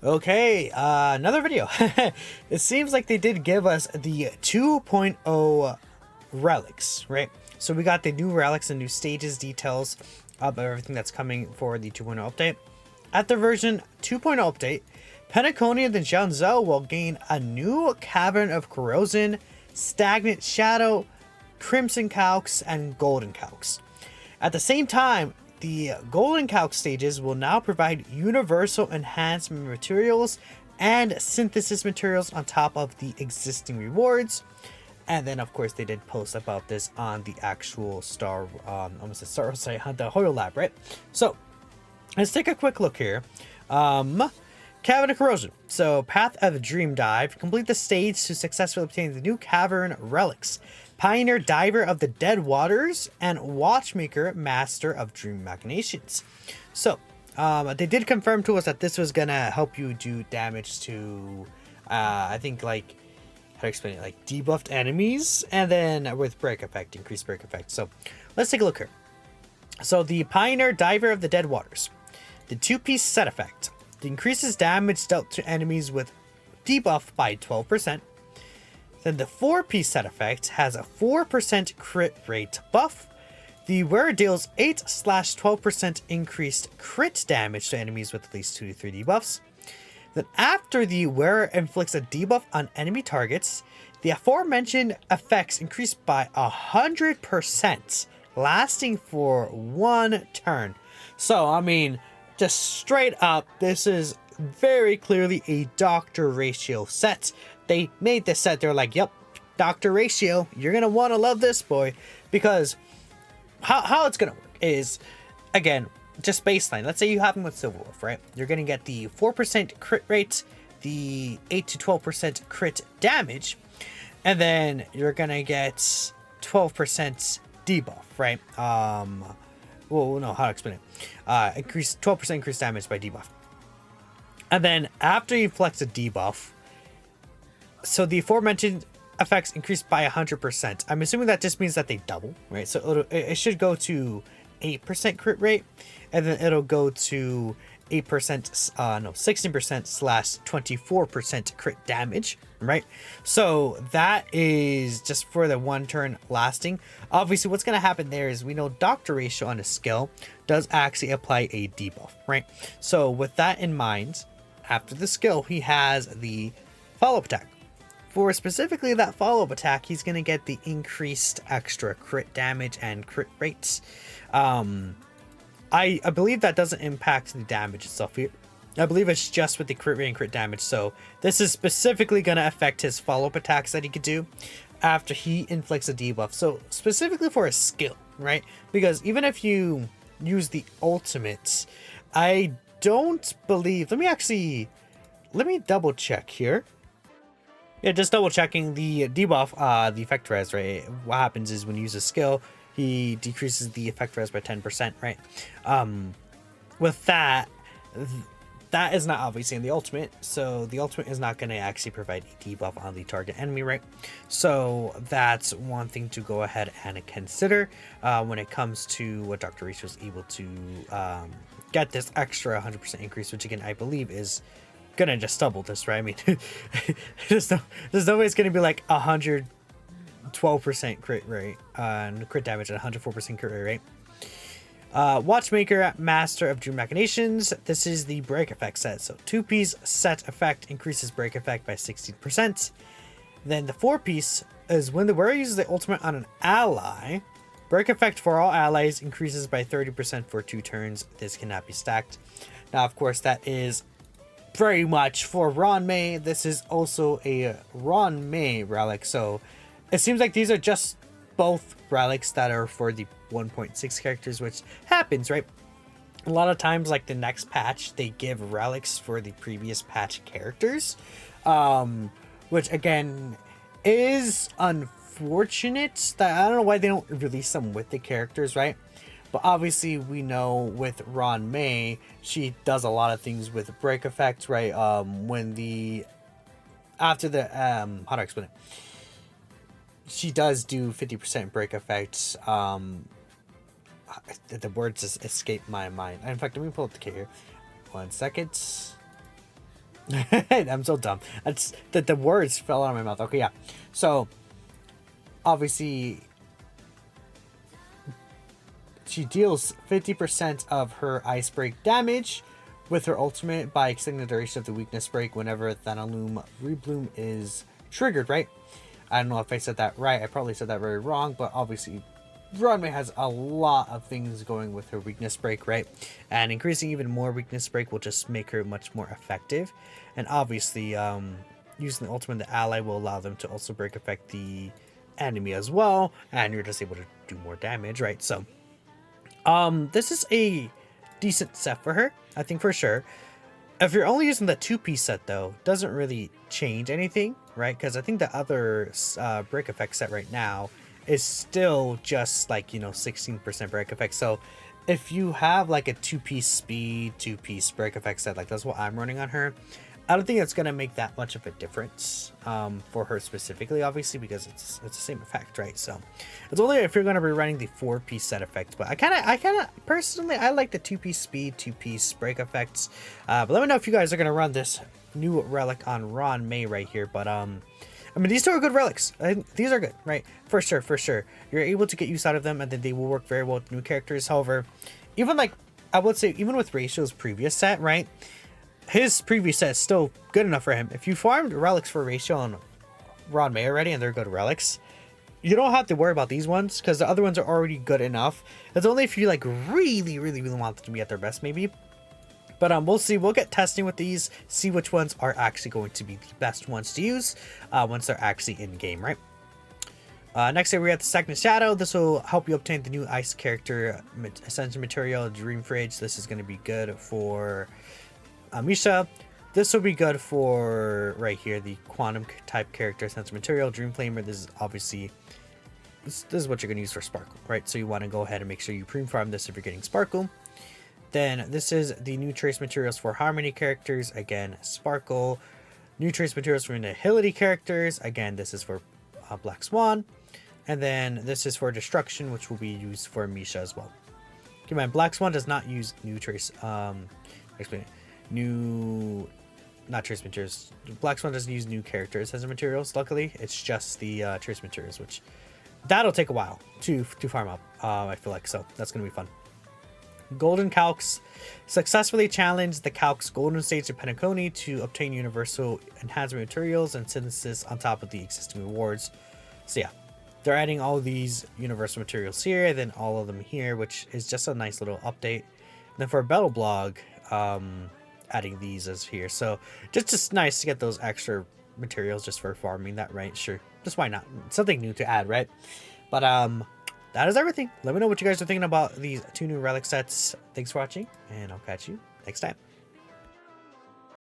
Okay, another video. It seems like they did give us the 2.0 relics, right? So we got the new relics and new stages details of everything that's coming for the 2.0 update. At the version 2.0 update, Penaconium and Jianzhou will gain a new Cavern of Corrosion, Stagnant Shadow, Crimson Calx, and Golden Calx. At the same time, the Golden Calx stages will now provide universal enhancement materials and synthesis materials on top of the existing rewards. And then, of course, they did post about this on the actual the Hoyo Lab, right? So, let's take a quick look here. Cavern of Corrosion. So, Path of Dream Dive. Complete the stage to successfully obtain the new Cavern Relics. Pioneer Diver of the Dead Waters, and Watchmaker Master of Dream Machinations. So, they did confirm to us that this was gonna help you do damage to, I think, like, how to explain it, like debuffed enemies, and then with break effect, increased break effect. So, let's take a look here. So, the Pioneer Diver of the Dead Waters. The 2-piece set effect. It increases damage dealt to enemies with debuff by 12%. Then the 4-piece set effect has a 4% crit rate buff. The wearer deals 8/12% increased crit damage to enemies with at least 2 to 3 debuffs. Then after the wearer inflicts a debuff on enemy targets, the aforementioned effects increase by 100%, lasting for 1 turn. So, I mean, just straight up, this is very clearly a Doctor Ratio set. They made this set, they're like, yep, Doctor Ratio, you're gonna want to love this boy. Because how it's gonna work is, again, just baseline. Let's say you have him with Silver Wolf, right? You're gonna get the 4% crit rate, the 8 to 12% crit damage, and then you're gonna get 12% debuff, right? Well, no, how to explain it? Increase 12% increased damage by debuff. And then after you flex a debuff, so the aforementioned effects increase by 100%. I'm assuming that just means that they double, right? So it should go to 8% crit rate, and then it'll go to 16%/24% crit damage, right? So that is just for the 1 turn lasting. Obviously, what's going to happen there is we know Doctor Ratio on a skill does actually apply a debuff, right? So with that in mind, after the skill, he has the follow-up attack. For specifically that follow-up attack, he's going to get the increased extra crit damage and crit rates. I believe that doesn't impact the damage itself here. I believe it's just with the crit rate and crit damage. So this is specifically going to affect his follow-up attacks that he could do after he inflicts a debuff. So specifically for a skill, right? Because even if you use the ultimates, I don't believe... Let me double check here. Yeah, just double checking the debuff, the effect res, right? What happens is when you use a skill, he decreases the effect res by 10%, right? With that is not obviously in the ultimate, so the ultimate is not going to actually provide a debuff on the target enemy, right? So that's one thing to go ahead and consider when it comes to what Dr. Reese was able to get this extra 100% increase, which again, I believe is gonna just double this, right? I mean, there's no way it's gonna be like 112% crit rate and crit damage and 104% crit rate, right? Watchmaker Master of Dream Machinations. This is the break effect set. So 2-piece set effect increases break effect by 16%. Then the 4-piece is when the wearer uses the ultimate on an ally. Break effect for all allies increases by 30% for 2 turns. This cannot be stacked. Now, of course, that is very much for Ron May. This is also a Ron May relic, so it seems like these are just both relics that are for the 1.6 characters, which happens, right? A lot of times, like the next patch, they give relics for the previous patch characters, which again is unfortunate. That I don't know why they don't release them with the characters, right? But obviously, we know with Ron May, she does a lot of things with break effect, right? How to explain it? She does do 50% break effect. The words just escape my mind. In fact, let me pull up the kit here. 1 second. I'm so dumb. That's the words fell out of my mouth. Okay, yeah. So obviously she deals 50% of her ice break damage with her ultimate by extending the duration of the weakness break whenever Thanalume Rebloom is triggered, right? I don't know if I said that right. I probably said that very wrong, but obviously Broadway has a lot of things going with her weakness break, right? And increasing even more weakness break will just make her much more effective. And obviously, using the ultimate, the ally will allow them to also break affect the enemy as well, and you're just able to do more damage, right? So, this is a decent set for her, I think for sure. If you're only using the 2-piece set though, doesn't really change anything, right? Because I think the other break effect set right now is still just like, 16% break effect. So if you have like a 2-piece speed, 2-piece break effect set, like that's what I'm running on her, I don't think it's gonna make that much of a difference for her specifically, obviously, because it's the same effect, right? So it's only if you're gonna be running the 4-piece set effect. But I kind of personally, I like the 2-piece speed, 2-piece break effects. But let me know if you guys are gonna run this new relic on Ron May right here. But I mean, these two are good relics. These are good, right? For sure, for sure. You're able to get use out of them, and then they will work very well with new characters. However, even like I would say, even with Ratio's previous set, right? His previous set is still good enough for him. If you farmed relics for Ratio on Ron May already and they're good relics, you don't have to worry about these ones because the other ones are already good enough. It's only if you like really want them to be at their best, maybe. But we'll see. We'll get testing with these, see which ones are actually going to be the best ones to use once they're actually in game, right? Next here we have the Second Shadow. This will help you obtain the new ice character Ascension material, Dream Fridge. This is going to be good for Misha. This will be good for right here the quantum type character Ascension material, Dream Flamer. This is obviously this is what you're going to use for Sparkle, right? So you want to go ahead and make sure you pre-farm this if you're getting Sparkle. Then this is the new trace materials for Harmony characters, again Sparkle. New trace materials for Nihility characters, again this is for Black Swan. And then this is for Destruction, which will be used for Misha as well. Keep in mind, Black Swan does not use new trace not trace materials. Black Swan doesn't use new characters as materials, luckily. It's just the trace materials, which that'll take a while to farm up, I feel like. So that's gonna be fun. Golden Calcs successfully challenged the Calcs Golden Stage of Penacony to obtain universal enhancement materials and synthesis on top of the existing rewards. So yeah, they're adding all these universal materials here, then all of them here, which is just a nice little update. And then for Battle Blog, adding these as here. So just nice to get those extra materials just for farming that, right? Sure, just why not? Something new to add, right? But that is everything. Let me know what you guys are thinking about these two new relic sets. Thanks for watching, and I'll catch you next time.